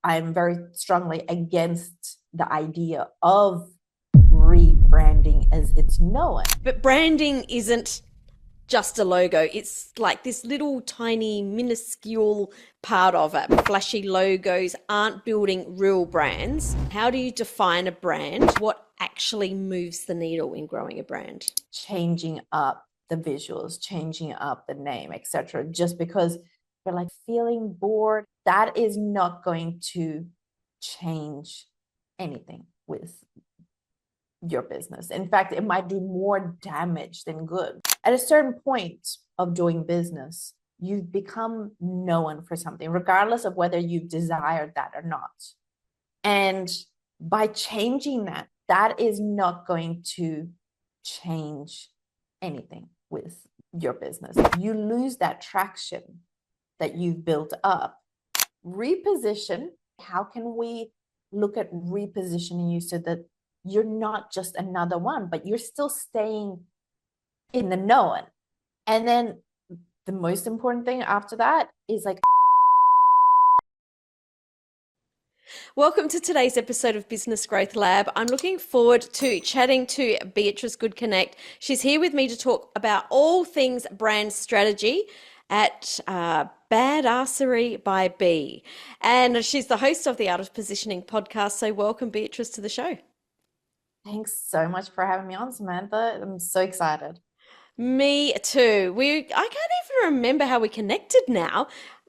I'm very strongly against the idea of rebranding as it's known. But branding isn't just a logo. It's like this little tiny minuscule part of it. Flashy logos aren't building real brands. How do you define a brand? What actually moves the needle in growing a brand? Changing up the visuals, changing up the name, etc. Just because you're like feeling bored, that is not going to change anything with your business. In fact, it might do more damage than good. At a certain point of doing business, you've become known for something, regardless of whether you've desired that or not. And by changing that, that is not going to change anything with your business. You lose that traction that you've built up. Reposition. How can we look at repositioning you so that you're not just another one, but you're still staying in the known? And then the most important thing after that is like, Welcome to today's episode of Business Growth Lab. I'm looking forward to chatting to Beatrice Gutknecht. She's here with me to talk about all things brand strategy at Badassery by B. And she's the host of the Art of Positioning podcast. So welcome, Beatrice, to the show. thanks so much for having me on, Samantha. I'm so excited. Me too. I can't even remember how we connected now.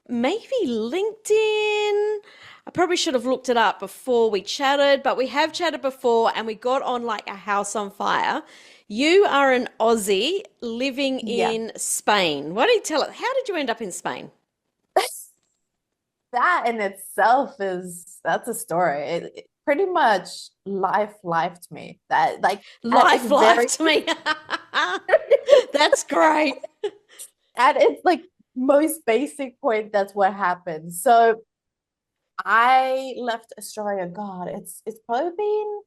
Maybe LinkedIn. I probably should have looked it up before we chatted, but we have chatted before and we got on like a house on fire. You are an Aussie living Yeah. in Spain. Why don't you tell us, how did you end up in Spain? That in itself that's a story. It pretty much lifed me. That like at its very Life me. That's great. at its like most basic point, that's what happened. So I left Australia. God, it's probably been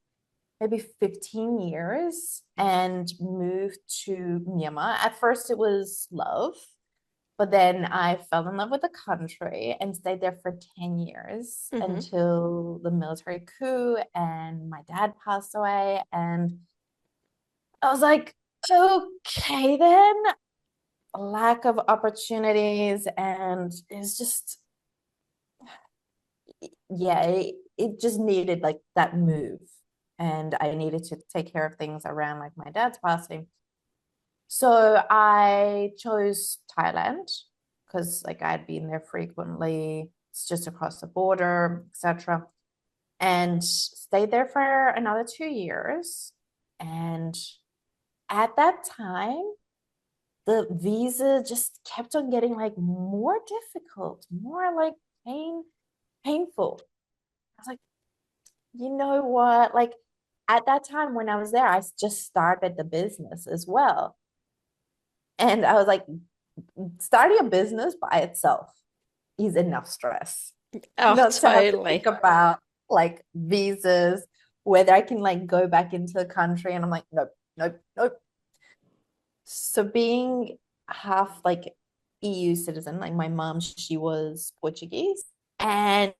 maybe 15 years and moved to Myanmar. At first, it was love, but then I fell in love with the country and stayed there for 10 years Hmm. until the military coup and my dad passed away. And I was like, okay, then lack of opportunities. And it's just, yeah, it just needed like that move. And I needed to take care of things around like my dad's passing. So I chose Thailand because like I'd been there frequently. It's just across the border, etc. And stayed there for another 2 years. And at that time, the visa just kept on getting like more difficult, more like painful. I was like, you know what? Like at that time when I was there, I just started the business as well. And I was like, starting a business by itself is enough stress. Oh, Not to have to think totally. about like visas, whether I can like go back into the country. And I'm like, nope, nope, nope. So being half like EU citizen, like my mom, she was Portuguese, and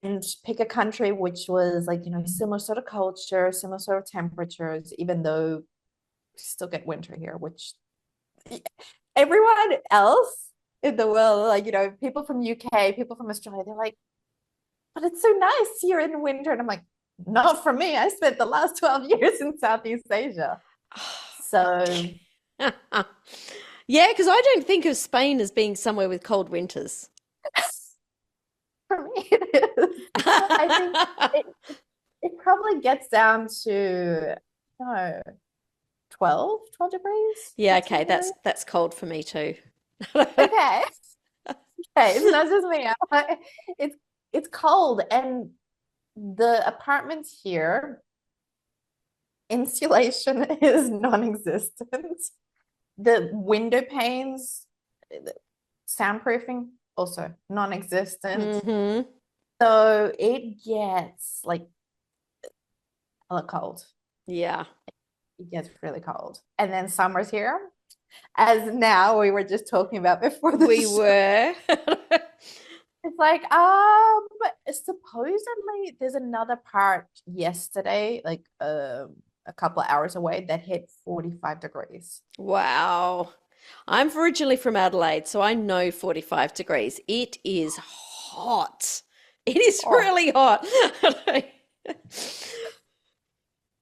pick a country which was like, similar sort of culture, similar sort of temperatures, even though we still get winter here, which everyone else in the world, like, people from UK, people from Australia, they're like, but it's so nice here in winter. And I'm like, not for me. I spent the last 12 years in Southeast Asia. So Yeah, because I don't think of Spain as being somewhere with cold winters. for me, it is. I think it probably gets down to, no, 12 degrees, Yeah, 13 okay, degrees. that's cold for me too. Okay. Okay. It's not just me. It's it's cold. And the apartments here, insulation is non-existent. The window panes, soundproofing, also non-existent. Hmm. So it gets like a cold. Yeah, It gets really cold. And then summer's here. As now we were just talking about before the we show. were. It's like, supposedly there's another part yesterday, like a couple of hours away that hit 45 degrees. Wow. I'm originally from Adelaide, so I know 45 degrees. It is hot. It is Oh, really hot.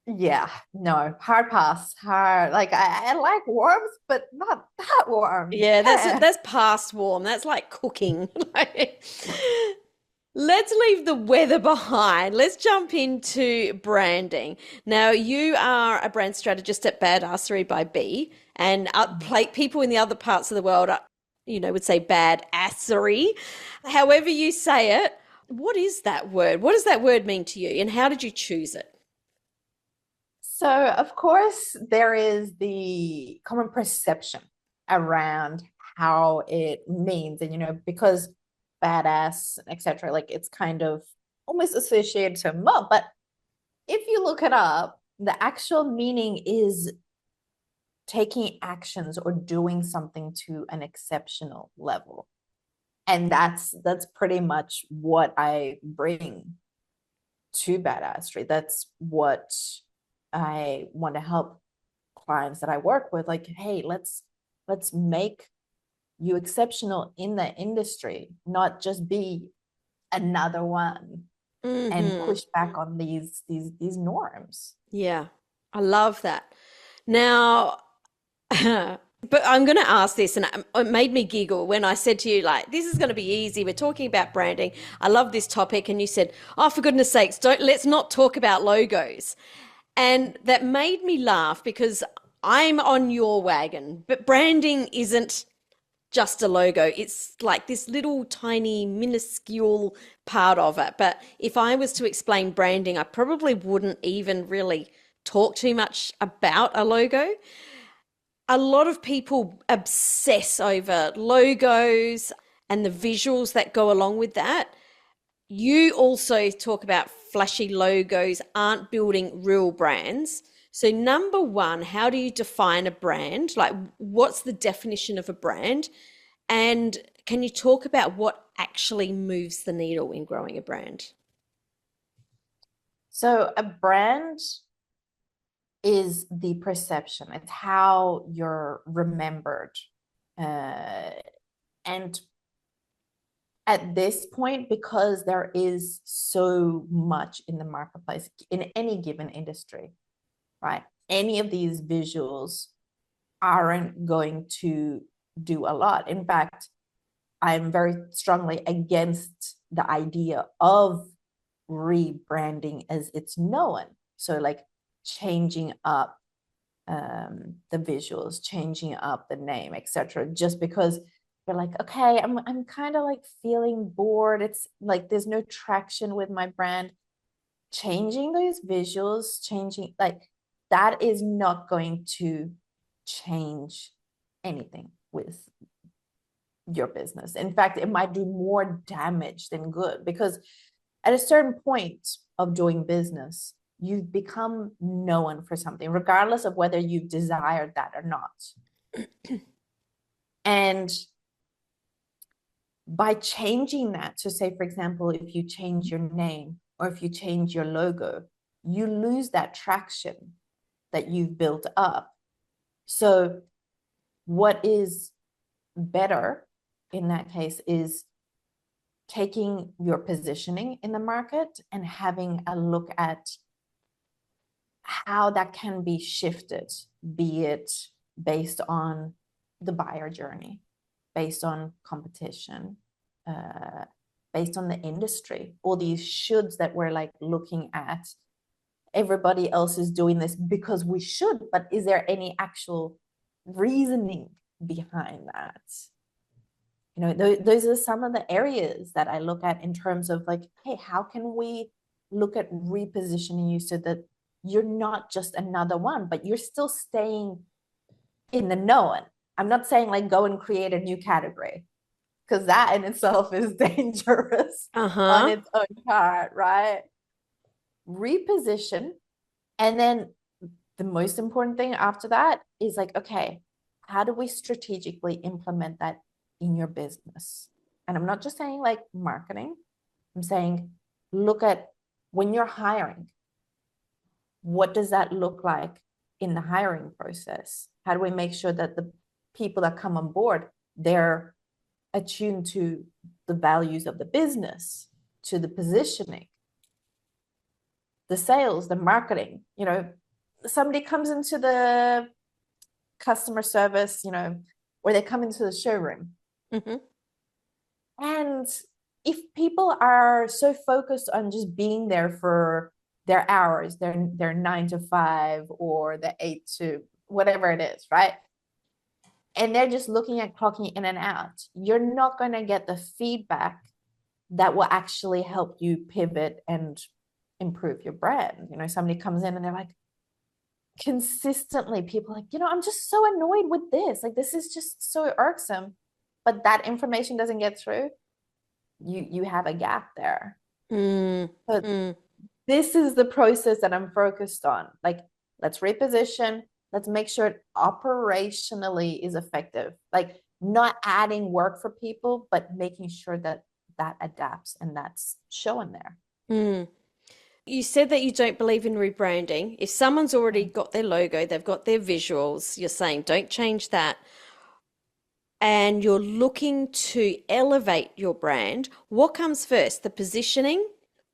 yeah, no, hard pass. Hard. Like I like warmth, but not that warm. Yeah, Yeah. that's past warm. That's like cooking. Let's leave the weather behind. Let's jump into branding. Now, you are a brand strategist at Badassery by B, and people in the other parts of the world, would say badassery. However you say it, what is that word? What does that word mean to you, and how did you choose it? So, of course, there is the common perception around how it means, and because badass, etc., like it's kind of almost associated to mom. But if you look it up, the actual meaning is taking actions or doing something to an exceptional level. And that's pretty much what I bring to badassery. That's what I want to help clients that I work with. Like, hey, let's make you exceptional in the industry, not just be another one and Mm-hmm. push back on these norms. Yeah, I love that. Now, but I'm going to ask this, and it made me giggle when I said to you, like, this is going to be easy. We're talking about branding. I love this topic. And you said, oh, for goodness sakes, let's not talk about logos. And that made me laugh because I'm on your wagon, but branding isn't just a logo. It's like this little tiny minuscule part of it. But if I was to explain branding, I probably wouldn't even really talk too much about a logo. A lot of people obsess over logos and the visuals that go along with that. You also talk about flashy logos aren't building real brands. So, number one, how do you define a brand? Like, what's the definition of a brand? And can you talk about what actually moves the needle in growing a brand? So a brand is the perception. It's how you're remembered. Uh, and at this point, because there is so much in the marketplace in any given industry, right? Any of these visuals aren't going to do a lot. In fact, I'm very strongly against the idea of rebranding as it's known. So, like changing up the visuals, changing up the name, etc. Just because you're like, okay, I'm kind of like feeling bored. It's like there's no traction with my brand. Changing those visuals, changing like that is not going to change anything with your business. In fact, it might do more damage than good because at a certain point of doing business, you've become known for something, regardless of whether you've desired that or not. And by changing that, so say, for example, if you change your name or if you change your logo, you lose that traction that you've built up. So, what is better in that case is taking your positioning in the market and having a look at how that can be shifted, be it based on the buyer journey, based on competition, based on the industry, all these shoulds that we're like looking at. Everybody else is doing this because we should, but is there any actual reasoning behind that? Those are some of the areas that I look at in terms of like, hey, how can we look at repositioning you so that you're not just another one, but you're still staying in the known. I'm not saying like go and create a new category because that in itself is dangerous on Uh-huh. its own part, right? Reposition. And then the most important thing after that is like, okay, how do we strategically implement that in your business? And I'm not just saying like marketing, I'm saying look at when you're hiring, what does that look like in the hiring process? How do we make sure that the people that come on board, they're attuned to the values of the business, to the positioning, the sales, the marketing? You know, somebody comes into the customer service, you know, or they come into the showroom. Mm-hmm. And if people are so focused on just being there for their hours, their 9 to 5 or the 8 to whatever it is, right? And they're just looking at clocking in and out, you're not going to get the feedback that will actually help you pivot and improve your brand. You know, somebody comes in and they're like, consistently, people are like, you know, I'm just so annoyed with this. Like, this is just so irksome. But that information doesn't get through. You have a gap there. Mm, So mm. this is the process that I'm focused on. Like, let's reposition. Let's make sure it operationally is effective. Like, not adding work for people, but making sure that that adapts and that's showing there. Mm. You said that you don't believe in rebranding. If someone's already got their logo, they've got their visuals, you're saying don't change that, and you're looking to elevate your brand, what comes first, the positioning,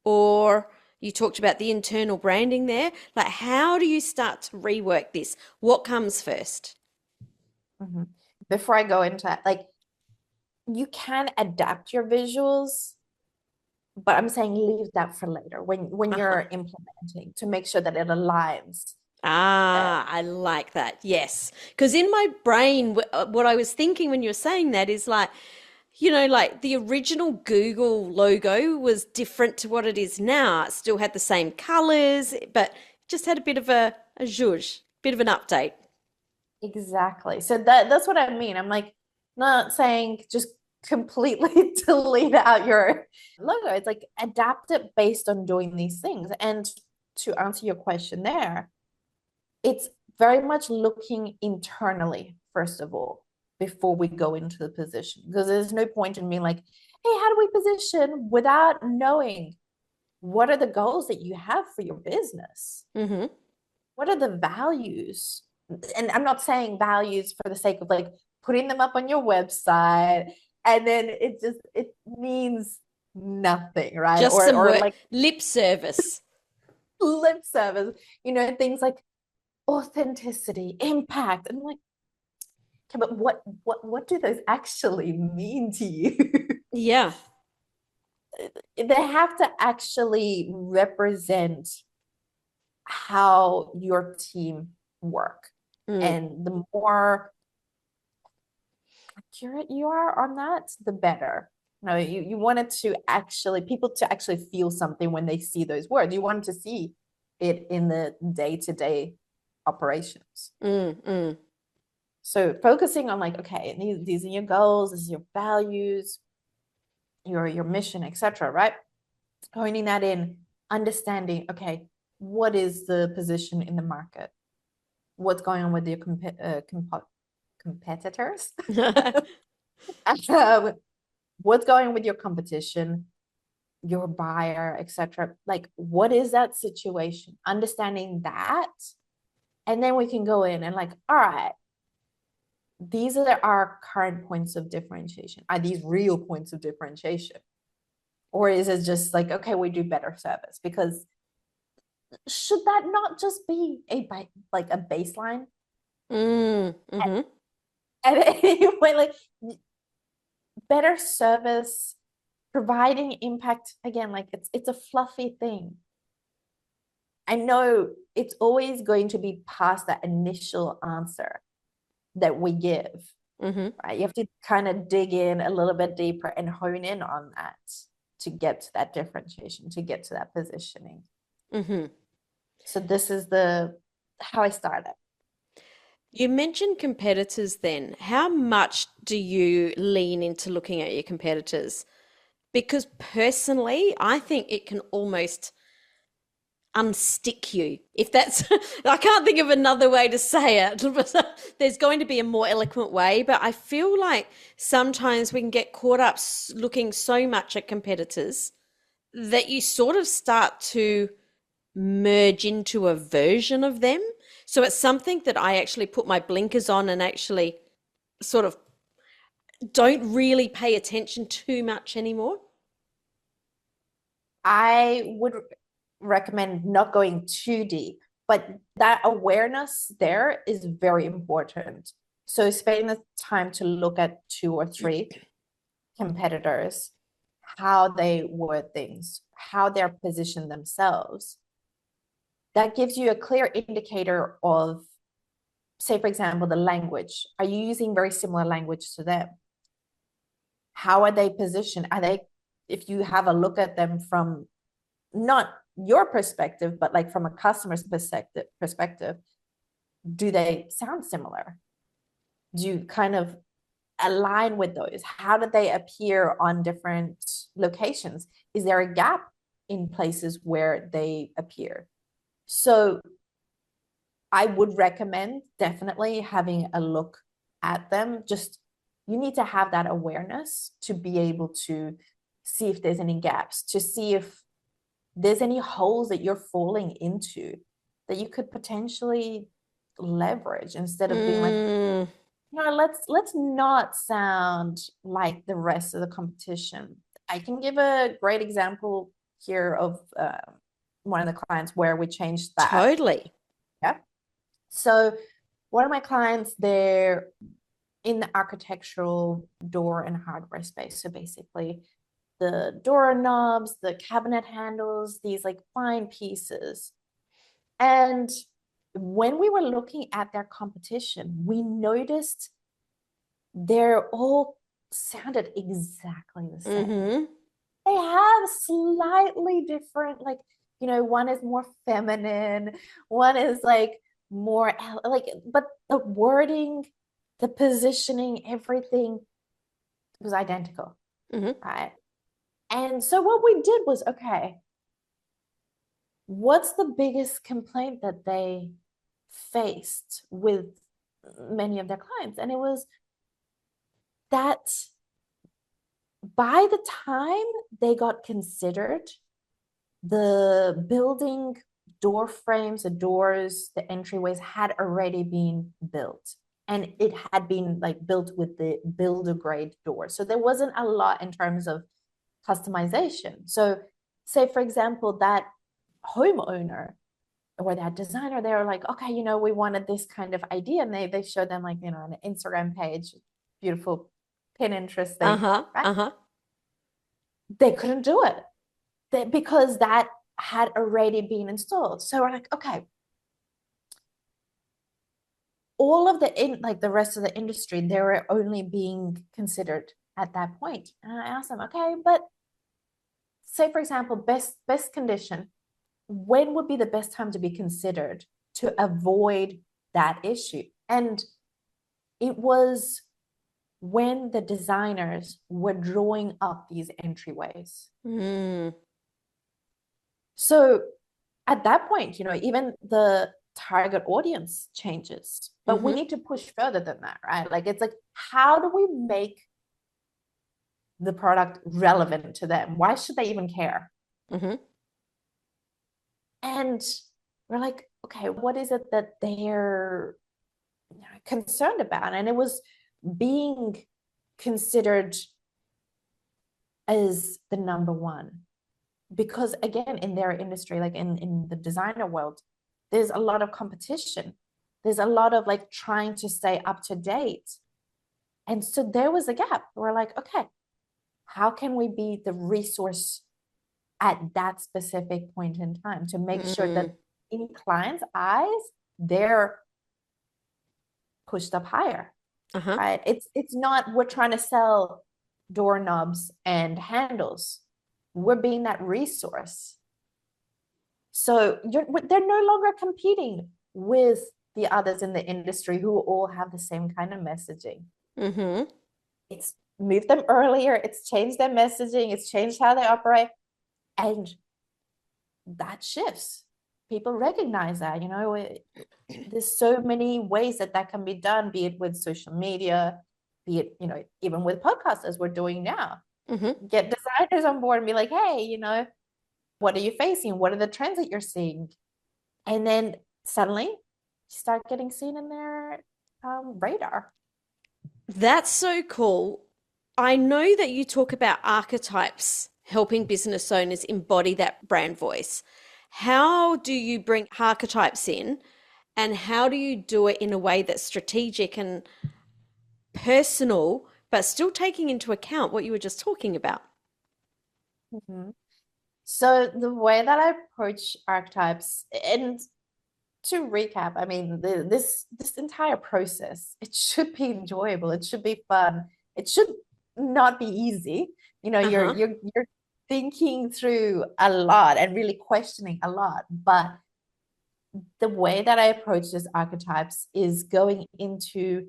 or you talked about the internal branding there? Like, how do you start to rework this? What comes first? Mhm. Before I go into it, like, you can adapt your visuals, but I'm saying leave that for later when Uh-huh. you're implementing to make sure that it aligns. Ah, I like that. Yes. Because in my brain, what I was thinking when you were saying that is like, you know, like the original Google logo was different to what it is now. It still had the same colors, but just had a bit of a zhuzh, bit of an update. Exactly. So that's what I mean. I'm like not saying just completely delete out your logo. It's like adapt it based on doing these things. And to answer your question there, it's very much looking internally, first of all, before we go into the position. Because there's no point in being like, hey, how do we position without knowing what are the goals that you have for your business? Mm-hmm. What are the values? And I'm not saying values for the sake of like putting them up on your website and then it means nothing, right? Just some Or work, like lip service. lip service, you know, things like authenticity, impact. And I'm like, okay, but what do those actually mean to you? Yeah. They have to actually represent how your team work. Mm. And the more accurate you are on that, the better. No, you wanted to actually people to actually feel something when they see those words. You want to see it in the day-to-day operations. Mm, mm. So focusing on like, okay, these are your goals, this is your values, your mission, etc. Right? Honing that in, understanding, okay, what is the position in the market? What's going on with your competitors? um, what's going on with your competition, your buyer, etc. Like, what is that situation? Understanding that, and then we can go in and like, all right, these are our current points of differentiation. Are these real points of differentiation? Or is it just like, okay, we do better service? Because should that not just be like a baseline? Mm, mm-hmm. At any point, like better service, providing impact again, like it's a fluffy thing. I know it's always going to be past that initial answer that we give, Mm-hmm. right? You have to kind of dig in a little bit deeper and hone in on that to get to that differentiation, to get to that positioning. Mm-hmm. So this is the how I started. You mentioned competitors then. How much do you lean into looking at your competitors? Because personally, I think it can almost unstick you. If that's, I can't think of another way to say it, but there's going to be a more eloquent way. But I feel like sometimes we can get caught up looking so much at competitors that you sort of start to merge into a version of them. So it's something that I actually put my blinkers on and actually sort of don't really pay attention too much anymore. I would recommend not going too deep, but that awareness there is very important. So spending the time to look at 2 or 3 competitors, how they word things, how they're positioned themselves, that gives you a clear indicator of, say, for example, the language. Are you using very similar language to them? How are they positioned? Are they, if you have a look at them from not your perspective, but like from a customer's perspective, do they sound similar? Do you kind of align with those? How do they appear on different locations? Is there a gap in places where they appear? So I would recommend definitely having a look at them. Just, you need to have that awareness to be able to see if there's any gaps, to see if there's any holes that you're falling into that you could potentially leverage, instead of being like, no, let's not sound like the rest of the competition. I can give a great example here of one of the clients where we changed that. Totally. Yeah. So one of my clients, they're in the architectural door and hardware space. So basically the door knobs, the cabinet handles, these like fine pieces. And when we were looking at their competition, we noticed they're all sounded exactly the same. Mm-hmm. They have slightly different, like, you know, one is more feminine, one is like more like, but the wording, the positioning, everything was identical. Mm-hmm. Right. And so what we did was, okay, what's the biggest complaint that they faced with many of their clients? And it was that by the time they got considered, the building door frames, the doors, the entryways had already been built. And it had been like built with the builder grade door. So there wasn't a lot in terms of customization. So say, for example, that homeowner or that designer, they were like, okay, you know, we wanted this kind of idea. And they showed them, like, you know, an Instagram page, beautiful Pinterest thing. Uh-huh. Right? Uh-huh. They couldn't do it because that had already been installed. So we're like, okay, all of like the rest of the industry, they were only being considered at that point. And I asked them, okay, but say, for example, best condition, when would be the best time to be considered to avoid that issue? And it was when the designers were drawing up these entryways. So at that point, you know, even the target audience changes, but we need to push further than that, right? Like, it's like, how do we make the product relevant to them? Why should they even care? And we're like, okay, what is it that they're concerned about? And it was being considered as the number one. Because again, in their industry, like in the designer world, there's a lot of competition. There's a lot of like trying to stay up to date. And so there was a gap. We're like, okay, how can we be the resource at that specific point in time to make sure that in clients' eyes, they're pushed up higher. Right? It's not, we're trying to sell doorknobs and handles. We're being that resource. So they're no longer competing with the others in the industry who all have the same kind of messaging. It's moved them earlier. It's changed their messaging. It's changed how they operate. And that shifts. people recognize that, there's so many ways that can be done, be it with social media, be it, even with podcasts as we're doing now. Get designers on board and be like, hey, what are you facing? What are the trends that you're seeing? And then suddenly you start getting seen in their radar. That's so cool. I know that you talk about archetypes helping business owners embody that brand voice. How do you bring archetypes in, and how do you do it in a way that's strategic and personal, but still taking into account what you were just talking about? Mm-hmm. So the way that I approach archetypes, and to recap, I mean, this entire process, it should be enjoyable. It should be fun. It should not be easy. You're thinking through a lot and really questioning a lot. But the way that I approach these archetypes is going into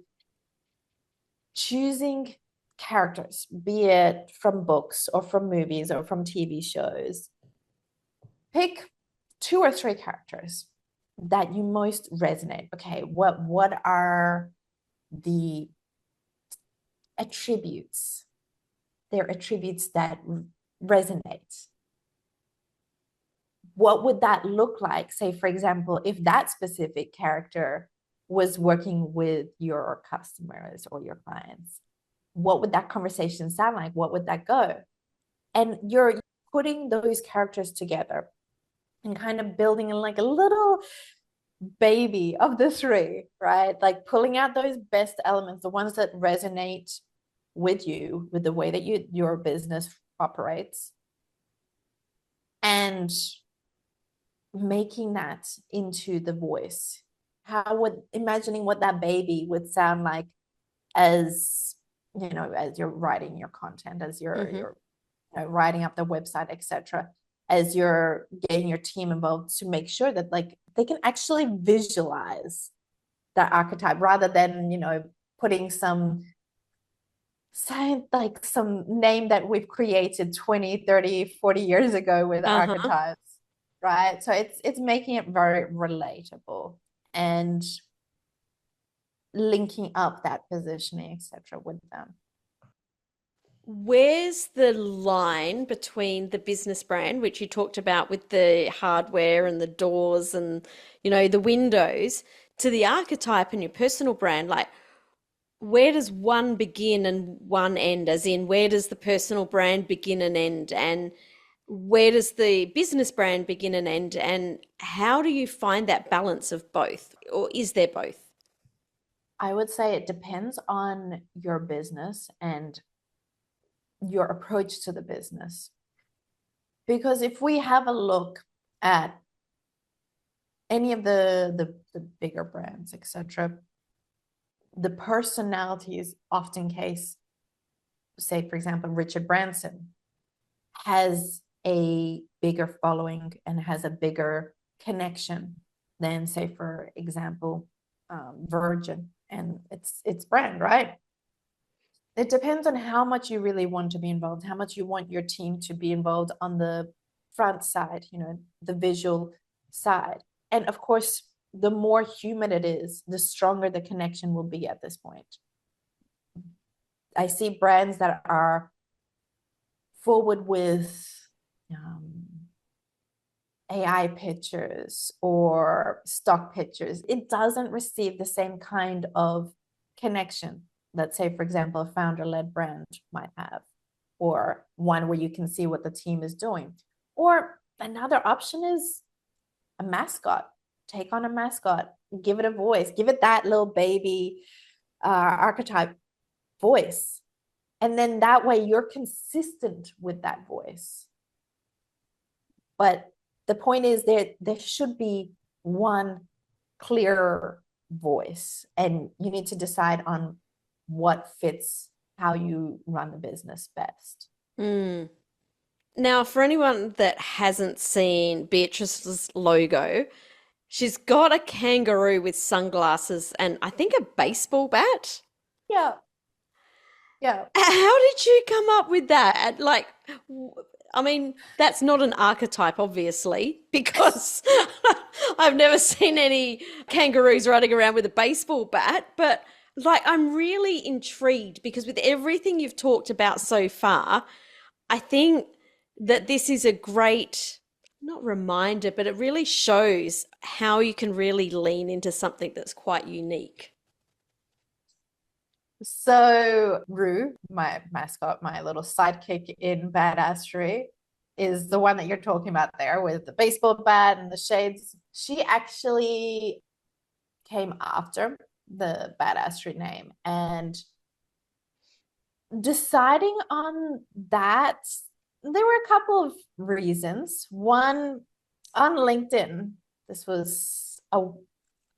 choosing characters, be it from books or from movies or from TV shows. Pick 2 or 3 characters that you most resonate. Okay, what are the attributes? Their attributes that resonate. What would that look like? Say, for example, if that specific character was working with your customers or your clients, what would that conversation sound like? What would that go? And you're putting those characters together and kind of building in like a little baby of the 3, right? Like pulling out those best elements, the ones that resonate with you, with the way that your business operates, and making that into the voice. Imagining what that baby would sound like as you're writing your content, as you're writing up the website, etc., as you're getting your team involved, to make sure that like they can actually visualize that archetype, rather than putting some name that we've created 20, 30, 40 years ago with archetypes, right? So it's making it very relatable and linking up that positioning, etc., with them. Where's the line between the business brand, which you talked about with the hardware and the doors and, the windows, to the archetype and your personal brand? Like, where does one begin and one end? As in, where does the personal brand begin and end? And where does the business brand begin and end? And how do you find that balance of both? Or is there both? I would say it depends on your business and your approach to the business. Because if we have a look at any of the bigger brands, etc., the personalities often case, say, for example, Richard Branson has a bigger following and has a bigger connection than, say, for example, Virgin and its brand, right? It depends on how much you really want to be involved, how much you want your team to be involved on the front side, the visual side. And of course, the more human it is, the stronger the connection will be at this point. I see brands that are forward with AI pictures or stock pictures. It doesn't receive the same kind of connection that, say, for example, a founder-led brand might have, or one where you can see what the team is doing. Or another option is a mascot. Take on a mascot, give it a voice, give it that little baby archetype voice. And then that way you're consistent with that voice. But the point is there should be one clear voice, and you need to decide on what fits how you run the business best. Now, for anyone that hasn't seen Beatrice's logo, she's got a kangaroo with sunglasses and I think a baseball bat. Yeah. How did you come up with that? Like, I mean, that's not an archetype, obviously, because I've never seen any kangaroos running around with a baseball bat. But like, I'm really intrigued because with everything you've talked about so far, I think that this is a great, not reminder, but it really shows how you can really lean into something that's quite unique. So Rue, my mascot, my little sidekick in badassery, is the one that you're talking about there with the baseball bat and the shades. She actually came after the badassery name, and deciding on that, there were a couple of reasons. One, on LinkedIn, this was a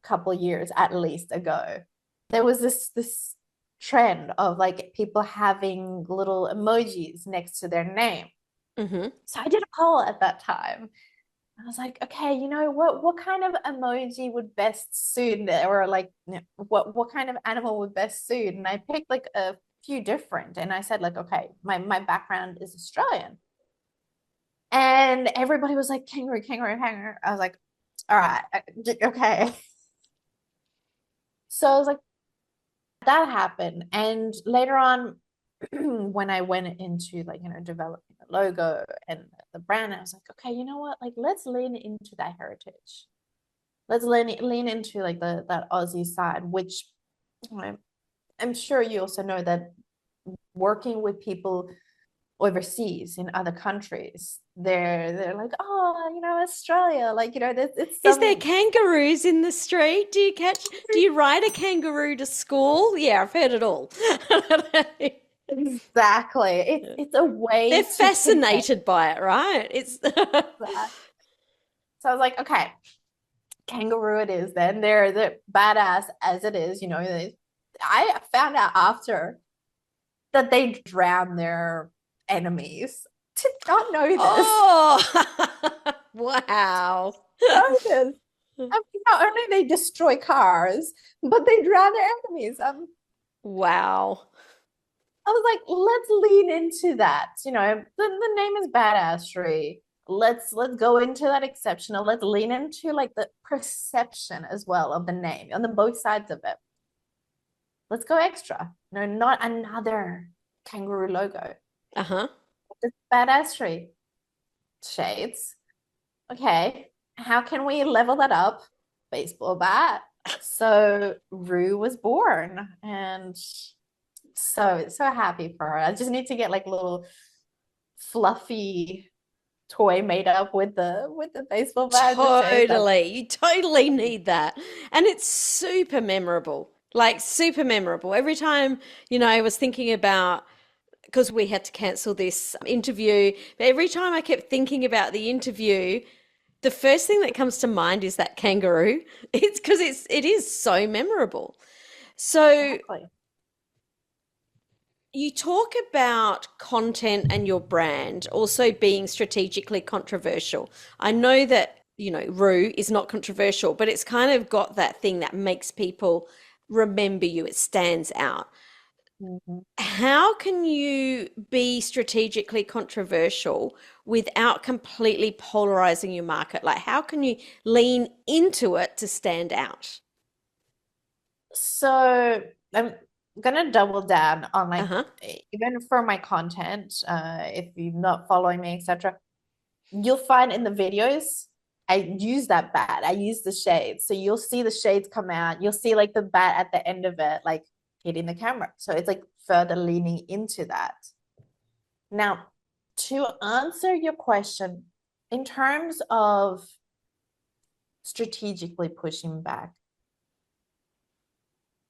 couple years at least ago, there was this trend of like people having little emojis next to their name. Mm-hmm. So I did a poll at that time. I was like, okay, you know what kind of emoji would best suit it? Or like what kind of animal would best suit? And I picked like a few different, and I said like, okay, my background is Australian. And everybody was like kangaroo, kangaroo, kangaroo. I was like, all right, okay. So I was like, that happened. And later on, when I went into like, developing the logo and the brand, I was like, okay, you know what? Like, let's lean into that heritage. Let's lean into like that Aussie side, which I'm sure you also know that working with people overseas in other countries, they're like, oh, Australia, like, it's Is there some. kangaroos in the street? Do you ride a kangaroo to school? Yeah, I've heard it all. Exactly. It's a They're way to connect fascinated by it, right? It's that. So I was like, okay, kangaroo it is then. They're badass as it is, I found out after that they drown their enemies. Did not know this. oh, wow. Know this. I mean, not only they destroy cars, but they drown their enemies. Wow. I was like, let's lean into that. The name is badassery. Let's go into that exceptional. Let's lean into like the perception as well of the name on the both sides of it. Let's go extra. No, not another kangaroo logo. Uh-huh. Just badassery shades. Okay, how can we level that up? Baseball bat. So Rue was born, and so happy for her. I just need to get like little fluffy toy made up with the baseball bat. Totally. You totally need that. And it's super memorable. Like super memorable. Every time, I was thinking about because we had to cancel this interview, but every time I kept thinking about the interview, the first thing that comes to mind is that kangaroo. It's because it is so memorable. So Exactly. you talk about content and your brand also being strategically controversial. I know that, Rue is not controversial, but it's kind of got that thing that makes people remember you. It stands out. Mm-hmm. How can you be strategically controversial without completely polarizing your market? Like, how can you lean into it to stand out? So I'm gonna double down on like Uh-huh. even for my content, if you're not following me, etc. You'll find in the videos I use that bat. I use the shades. So you'll see the shades come out. You'll see like the bat at the end of it, like hitting the camera. So it's like further leaning into that. Now, to answer your question, in terms of strategically pushing back,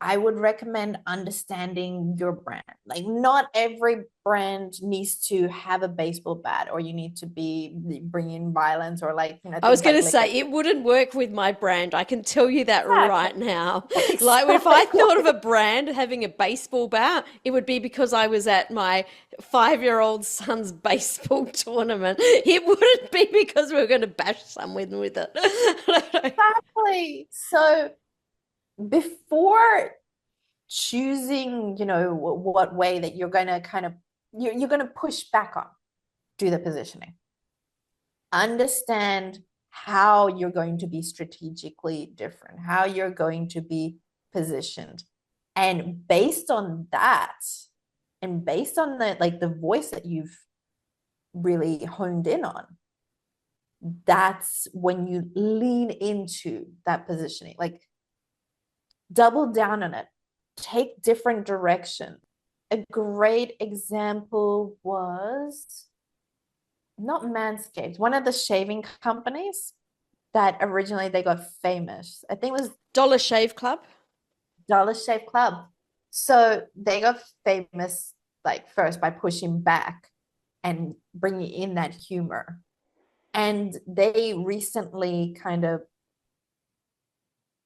I would recommend understanding your brand. Like, not every brand needs to have a baseball bat, or you need to be bringing violence, or like, I was things going like to say liquor. it wouldn't work with my brand. I can tell you that Exactly. right now. Like if I Exactly. thought of a brand having a baseball bat, it would be because I was at my 5-year-old son's baseball tournament. It wouldn't be because we were going to bash someone with it. Exactly. So before choosing, what way that you're going to kind of you're going to push back on, do the positioning. Understand how you're going to be strategically different, how you're going to be positioned. And based on that, and based on the voice that you've really honed in on, that's when you lean into that positioning. Like, double down on it, take different direction. A great example was not Manscaped, one of the shaving companies that originally they got famous. I think it was Dollar Shave Club. Dollar Shave Club. So they got famous like first by pushing back and bringing in that humor. And they recently kind of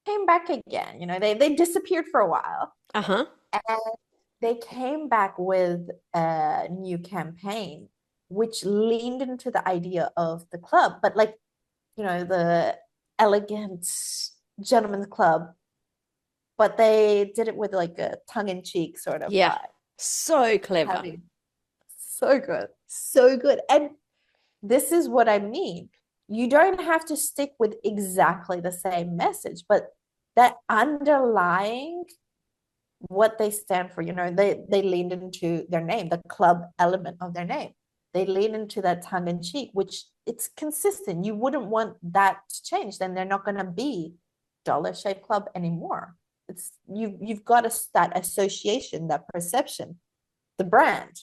came back again. You know, they disappeared for a while. Uh-huh. And they came back with a new campaign, which leaned into the idea of the club, but like, you know, the elegant gentleman's club, but they did it with like a tongue-in-cheek sort of Yeah. vibe. So clever. Having so good, so good. And this is what I mean. You don't have to stick with exactly the same message, but that underlying what they stand for, you know, they leaned into their name, the club element of their name. They lean into that tongue in cheek, which it's consistent. You wouldn't want that to change. Then they're not going to be Dollar Shave Club anymore. It's you've got that association, that perception, the brand.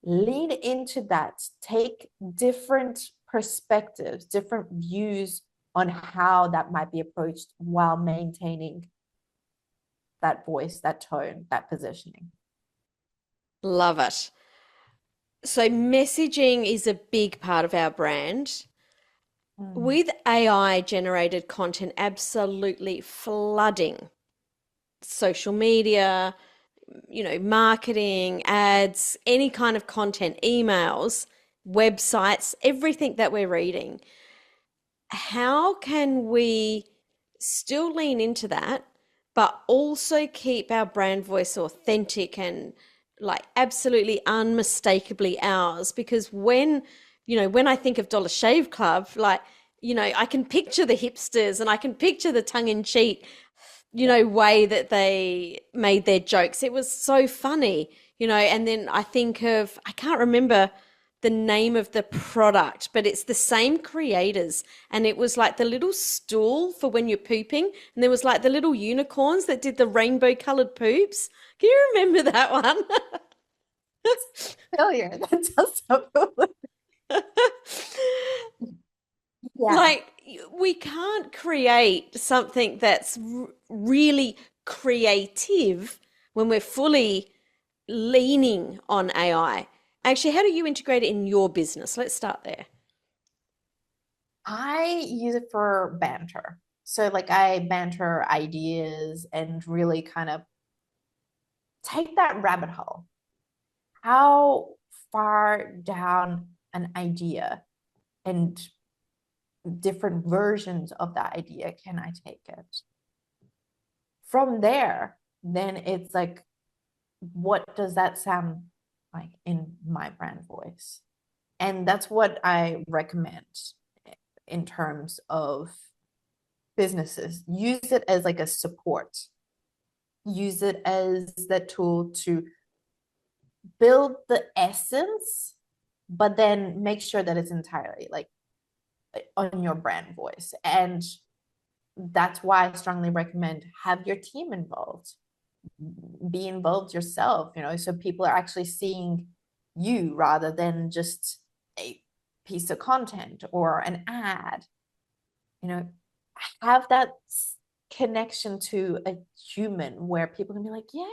Lean into that. Take different perspectives, different views on how that might be approached while maintaining that voice, that tone, that positioning. Love it. So messaging is a big part of our brand. With AI generated content absolutely flooding social media, you know, marketing, ads, any kind of content, emails, websites, everything that we're reading, how can we still lean into that, but also keep our brand voice authentic and like absolutely unmistakably ours? Because when, you know, when I think of Dollar Shave Club, like, you know, I can picture the hipsters and I can picture the tongue in cheek, you know, way that they made their jokes. It was so funny, you know, and then I think of, I can't remember the name of the product, but it's the same creators. And it was like the little stool for when you're pooping. And there was like the little unicorns that did the rainbow colored poops. Can you remember that one? Failure. That sounds so yeah. Like, we can't create something that's really creative when we're fully leaning on AI. Actually, how do you integrate it in your business? Let's start there. I use it for banter. So like I banter ideas and really kind of take that rabbit hole. How far down an idea and different versions of that idea can I take it? From there, then it's like, what does that sound like in my brand voice? And that's what I recommend in terms of businesses. Use it as like a support. Use it as that tool to build the essence, but then make sure that it's entirely like on your brand voice. And that's why I strongly recommend have your team involved. Be involved yourself, you know, so people are actually seeing you rather than just a piece of content or an ad. You know, have that connection to a human where people can be like, yeah,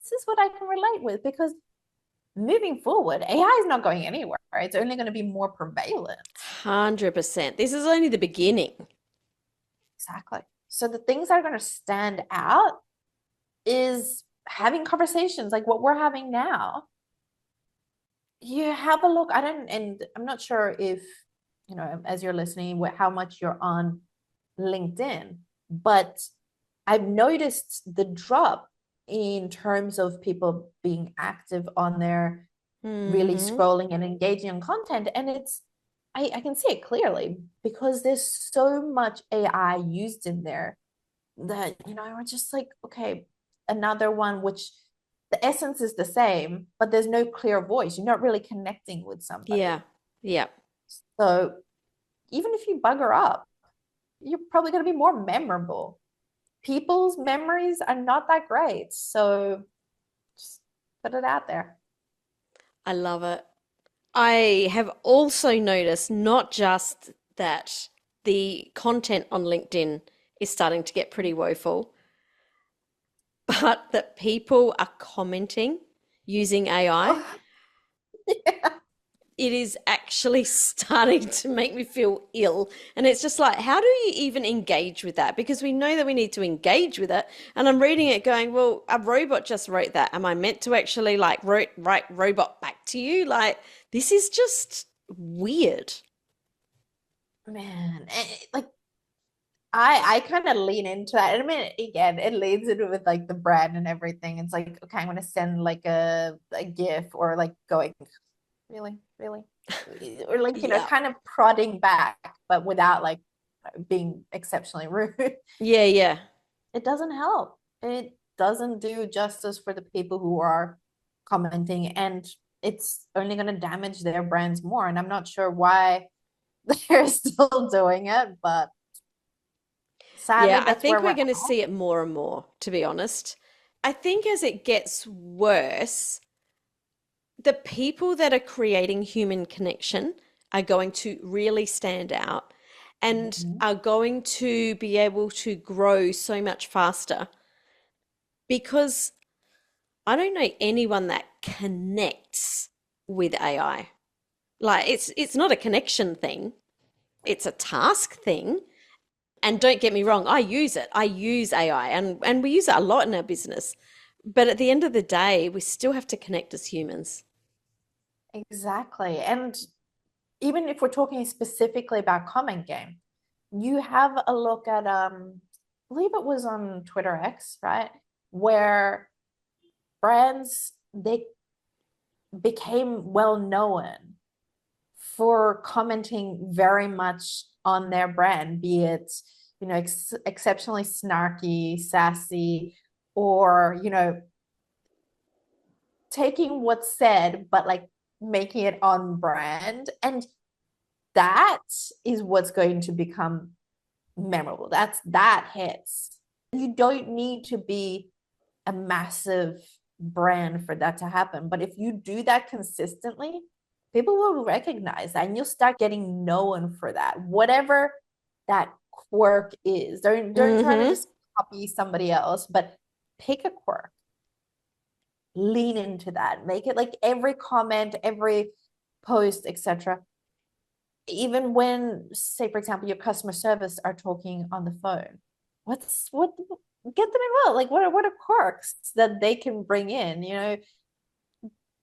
this is what I can relate with, because moving forward, AI is not going anywhere. It's only going to be more prevalent. 100%. This is only the beginning. Exactly. So the things that are going to stand out is having conversations like what we're having now. You have a look. And I'm not sure if, you know, as you're listening, how much you're on LinkedIn, but I've noticed the drop in terms of people being active on there, really Mm-hmm. scrolling and engaging on content. And I can see it clearly because there's so much AI used in there that, we're just like, okay, another one which the essence is the same, but there's no clear voice. You're not really connecting with Yeah. somebody. Yeah. So even if you bugger up, you're probably going to be more memorable. People's memories are not that great. So just put it out there. I love it. I have also noticed not just that the content on LinkedIn is starting to get pretty woeful, but that people are commenting using AI. Oh, yeah. It is actually starting to make me feel ill. And it's just like, how do you even engage with that? Because we know that we need to engage with it. And I'm reading it going, well, a robot just wrote that. Am I meant to actually like write robot back to you? Like, this is just weird. Man, like I kind of lean into that. And I mean, again, it leads into with like the brand and everything. It's like, okay, I'm gonna send like a GIF or like going, really, really, or like Yeah. kind of prodding back, but without like being exceptionally rude. Yeah, yeah. It doesn't help. It doesn't do justice for the people who are commenting, and it's only going to damage their brands more. And I'm not sure why they're still doing it, but sadly, Yeah, I that's where think we're we're at. going to see it more and more, to be honest. I think as it gets worse, the people that are creating human connection are going to really stand out and Mhm. are going to be able to grow so much faster because I don't know anyone that connects with AI. Like it's not a connection thing, it's a task thing. And don't get me wrong, I use it. I use AI and we use it a lot in our business. But at the end of the day, we still have to connect as humans. Exactly. And even if we're talking specifically about comment game, you have a look at I believe it was on Twitter X, right? Where brands they became well known for commenting very much on their brand, be it, exceptionally snarky, sassy, or, taking what's said, but like making it on brand. And that is what's going to become memorable. That hits. You don't need to be a massive brand for that to happen. But if you do that consistently, people will recognize that and you'll start getting known for that. Whatever that quirk is. Don't try to Mm-hmm. just copy somebody else, but pick a quirk. Lean into that. Make it like every comment, every post, etc. Even when, say, for example, your customer service are talking on the phone, what get them involved. Like what are quirks that they can bring in?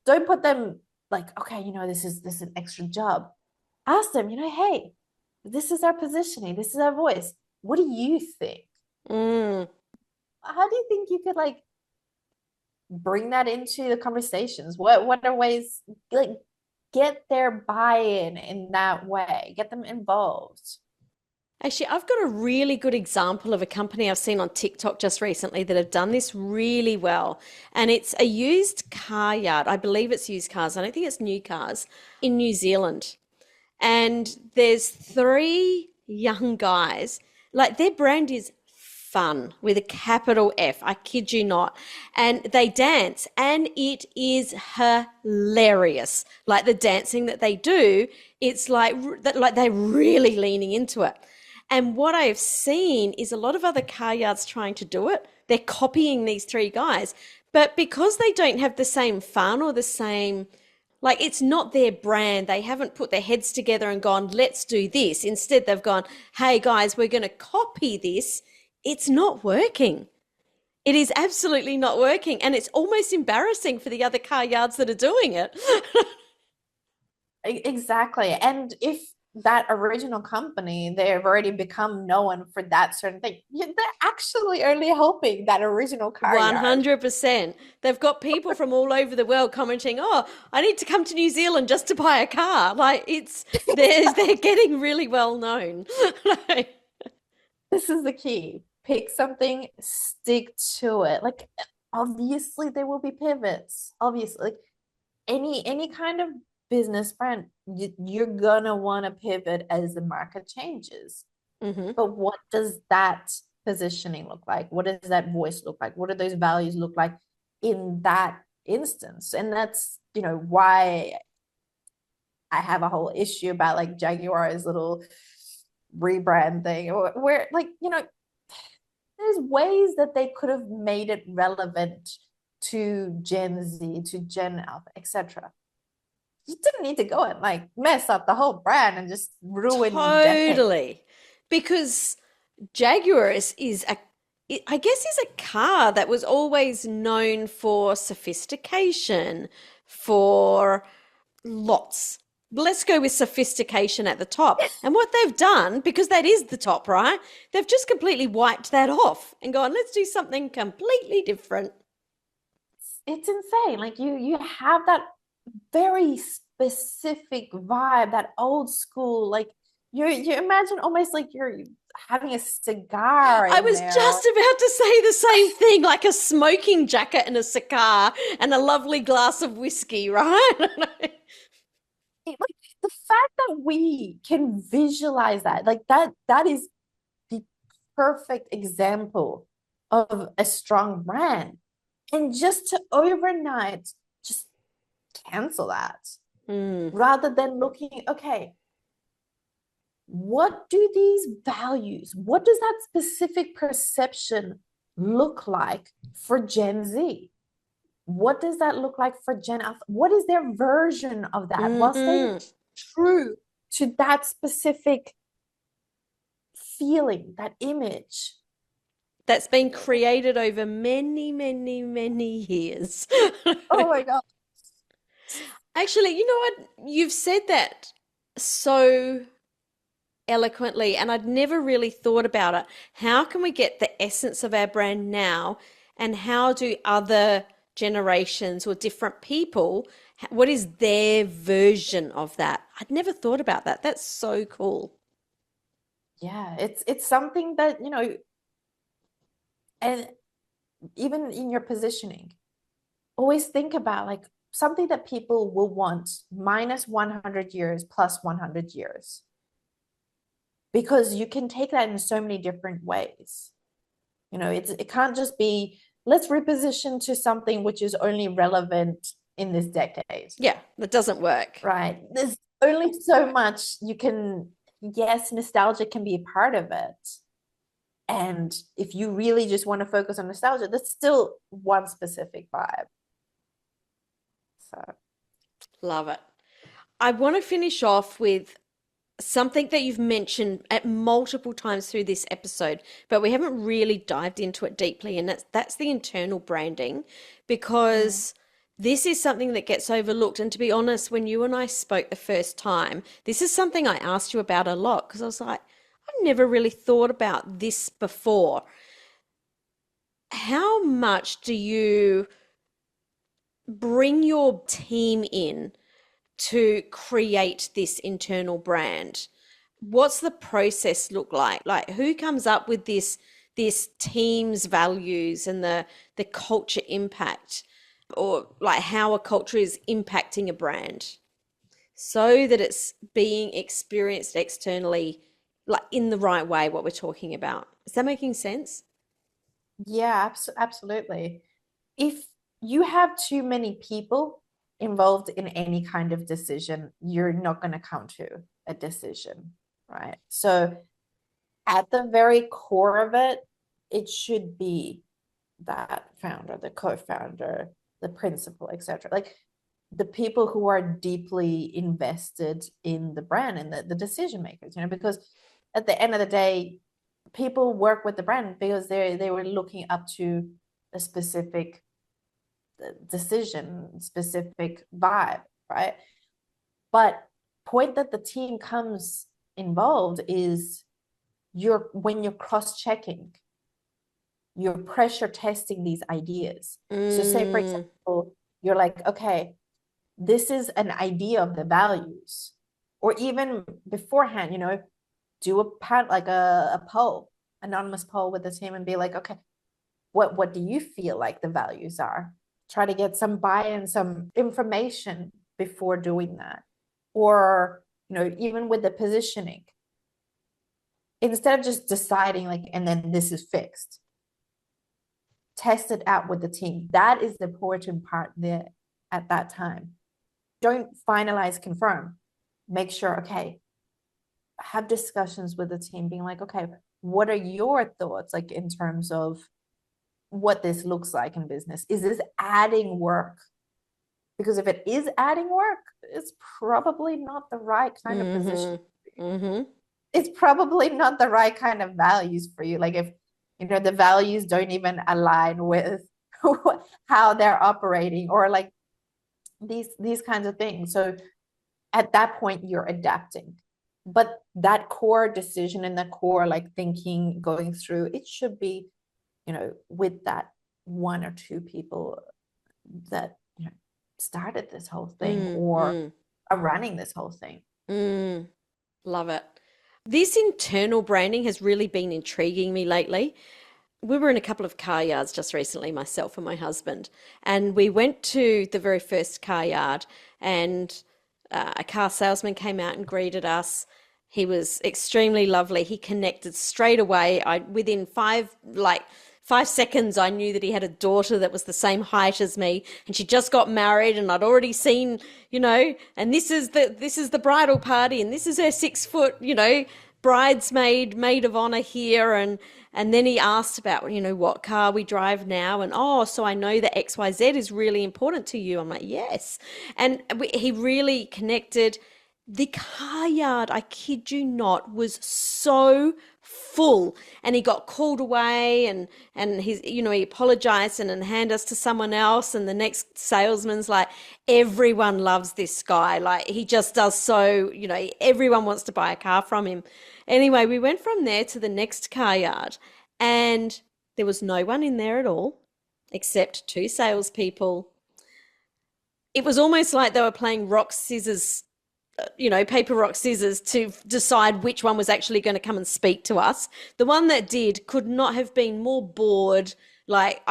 Don't put them like, okay, this is an extra job. Ask them, hey, this is our positioning, this is our voice. What do you think? Mm. How do you think you could like bring that into the conversations? What are ways like get their buy-in in that way, get them involved? Actually, I've got a really good example of a company I've seen on TikTok just recently that have done this really well. And it's a used car yard. I believe it's used cars. I don't think it's new cars in New Zealand. And there's three young guys. Like their brand is fun with a capital F. I kid you not. And they dance and it is hilarious. Like the dancing that they do, it's like they're really leaning into it. And what I have seen is a lot of other car yards trying to do it. They're copying these three guys. But because they don't have the same fun or the same, like it's not their brand, they haven't put their heads together and gone, let's do this. Instead, they've gone, hey guys, we're going to copy this. It's not working. It is absolutely not working. And it's almost embarrassing for the other car yards that are doing it. Exactly. And if that original company, they've already become known for that certain thing. They're actually only helping that original car yard. 100%. They've got people from all over the world commenting, "Oh, I need to come to New Zealand just to buy a car." Like they're getting really well known. This is the key. Pick something, stick to it. Like obviously there will be pivots. Obviously, like any kind of business brand, you're gonna want to pivot as the market changes. Mm-hmm. But what does that positioning look like? What does that voice look like? What do those values look like in that instance? And that's, why I have a whole issue about like Jaguar's little rebrand thing, where like, there's ways that they could have made it relevant to Gen Z, to Gen Alpha, etc. You didn't need to go and like mess up the whole brand and just ruin decades. Totally. Because Jaguar is I guess is a car that was always known for sophistication, for lots. Let's go with sophistication at the top. And what they've done, because that is the top, right? They've just completely wiped that off and gone, let's do something completely different. It's insane. Like you have that very specific vibe, that old school, like you imagine almost like you're having a cigar I in was there. just about to say the same thing, like a smoking jacket and a cigar and a lovely glass of whiskey, right? Like the fact that we can visualize that, like that is the perfect example of a strong brand. And just to overnight just cancel that, rather than looking, okay, what do these values, what does that specific perception look like for Gen Z? What does that look like for Gen Alpha? What is their version of that? While staying true to that specific feeling, that image. That's been created over many, many, many years. Oh my God. Actually, you know what? You've said that so eloquently, and I'd never really thought about it. How can we get the essence of our brand now, and how do other generations or different people, what is their version of that? I'd never thought about that. That's so cool. Yeah, it's something that, and even in your positioning, always think about like something that people will want minus 100 years plus 100 years. Because you can take that in so many different ways. It can't just be let's reposition to something which is only relevant in this decade. Yeah, that doesn't work. Right. There's only so much you can, yes, nostalgia can be a part of it. And if you really just want to focus on nostalgia, that's still one specific vibe. So, Love it. I want to finish off with something that you've mentioned at multiple times through this episode, but we haven't really dived into it deeply, and that's the internal branding, because this is something that gets overlooked. And to be honest, when you and I spoke the first time, this is something I asked you about a lot, because I was like, I've never really thought about this before. How much do you bring your team in to create this internal brand? What's the process look like? Like, who comes up with this team's values and the culture impact, or like how a culture is impacting a brand so that it's being experienced externally, like in the right way, what we're talking about? Is that making sense? yeah, absolutely. If you have too many people involved in any kind of decision, you're not going to come to a decision, right? So, at the very core of it, it should be that founder, the co-founder, the principal, etc. Like the people who are deeply invested in the brand and the decision makers, because at the end of the day, people work with the brand because they were looking up to a specific decision, specific vibe, right? But point that the team comes involved is when you're cross-checking, you're pressure testing these ideas. So say, for example, you're like, okay, this is an idea of the values, or even beforehand, do a poll, anonymous poll with the team and be like, okay, what do you feel like the values are? Try to get some buy-in, some information before doing that. Or, even with the positioning, instead of just deciding like, and then this is fixed, test it out with the team. That is the important part there at that time. Don't finalize, confirm. Make sure, okay, have discussions with the team being like, okay, what are your thoughts like in terms of what this looks like in business? Is this adding work? Because if it is adding work, it's probably not the right kind of position. It's probably not the right kind of values for you. Like if the values don't even align with how they're operating, or like these kinds of things. So at that point you're adapting, but that core decision and the core like thinking going through it should be with that one or two people that started this whole thing or are running this whole thing. Love it. This internal branding has really been intriguing me lately. We were in a couple of car yards just recently, myself and my husband, and we went to the very first car yard, and a car salesman came out and greeted us. He was extremely lovely. He connected straight away. Within 5 seconds, I knew that he had a daughter that was the same height as me, and she just got married, and I'd already seen, and this is the bridal party, and this is her 6 foot, bridesmaid, maid of honor here, and then he asked about, what car we drive now, and so I know that XYZ is really important to you. I'm like, yes. And he really connected. The car yard, I kid you not, was so full, and he got called away, and he apologized and handed us to someone else, and the next salesman's like, everyone loves this guy, like he just does so, everyone wants to buy a car from him. Anyway, we went from there to the next car yard, and there was no one in there at all except 2 salespeople. It was almost like they were playing rock, scissors, paper, rock, scissors to decide which one was actually going to come and speak to us. The one that did could not have been more bored. Like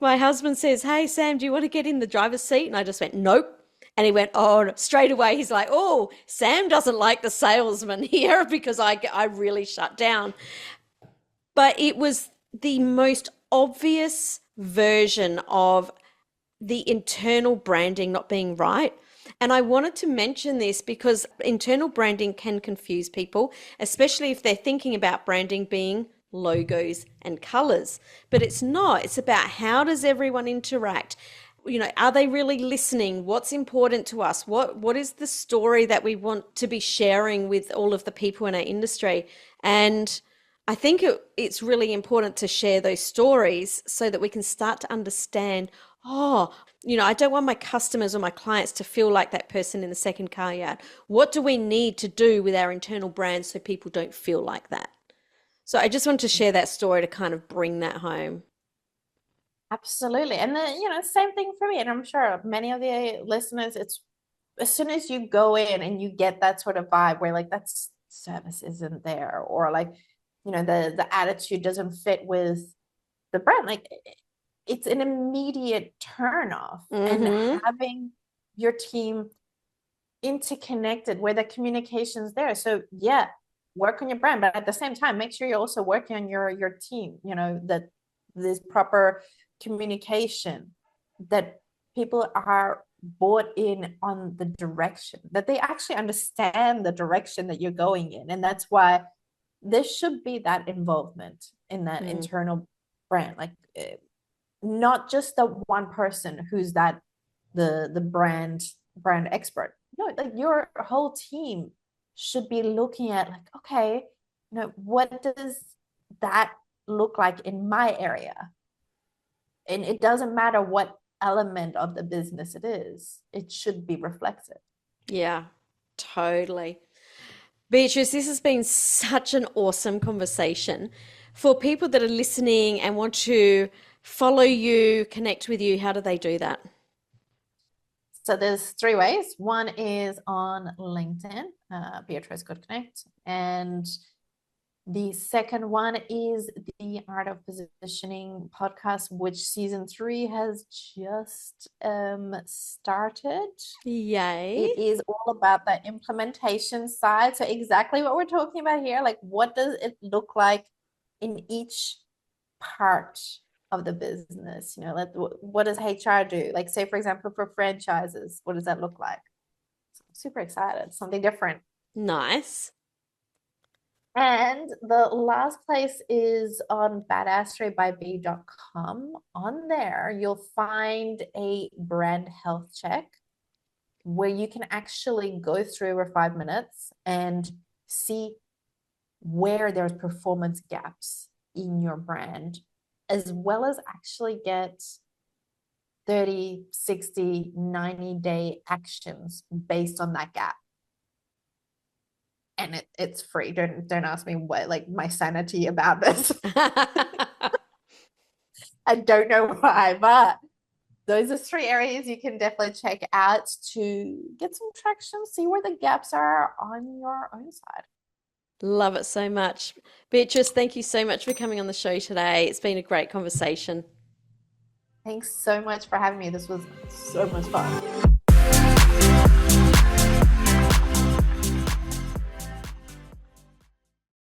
my husband says, "Hey, Sam, do you want to get in the driver's seat?" And I just went, "Nope." And he went, "Oh," straight away. He's like, "Oh, Sam doesn't like the salesman here," because I really shut down. But it was the most obvious version of the internal branding not being right. And I wanted to mention this because internal branding can confuse people, especially if they're thinking about branding being logos and colors. But it's not. It's about how does everyone interact? Are they really listening? What's important to us? What is the story that we want to be sharing with all of the people in our industry? And I think it's really important to share those stories so that we can start to understand, I don't want my customers or my clients to feel like that person in the second car yard. What do we need to do with our internal brand so people don't feel like that? So I just wanted to share that story to kind of bring that home. Absolutely. And then, same thing for me. And I'm sure many of the listeners, it's as soon as you go in and you get that sort of vibe where like that service isn't there, or like, the attitude doesn't fit with the brand, like it's an immediate turn off. And having your team interconnected where the communication's there. So yeah, work on your brand, but at the same time, make sure you're also working on your team, that this proper communication, that people are bought in on the direction, that they actually understand the direction that you're going in. And that's why there should be that involvement in that internal brand, like not just the one person who's the brand expert. No, like your whole team should be looking at like, okay, what does that look like in my area? And it doesn't matter what element of the business it is, it should be reflected. Yeah, totally. Beatrice, this has been such an awesome conversation. For people that are listening and want to follow you, connect with you, how do they do that? So there's three ways. One is on LinkedIn, Beatrice Gutknecht, and the second one is the Art of Positioning podcast, which season 3 has just started. Yay. It is all about the implementation side. So exactly what we're talking about here, like what does it look like in each part of the business? Like what does HR do? Like say, for example, for franchises, what does that look like? So I'm super excited, something different. Nice. And the last place is on badasserybyb.com. On there, you'll find a brand health check where you can actually go through over 5 minutes and see where there's performance gaps in your brand, as well as actually get 30, 60, 90-day actions based on that gap. And it's free. Don't ask me what, like, my sanity about this. I don't know why, but those are 3 areas you can definitely check out to get some traction, see where the gaps are on your own side. Love it so much. Beatrice, thank you so much for coming on the show today. It's been a great conversation. Thanks so much for having me. This was so much fun.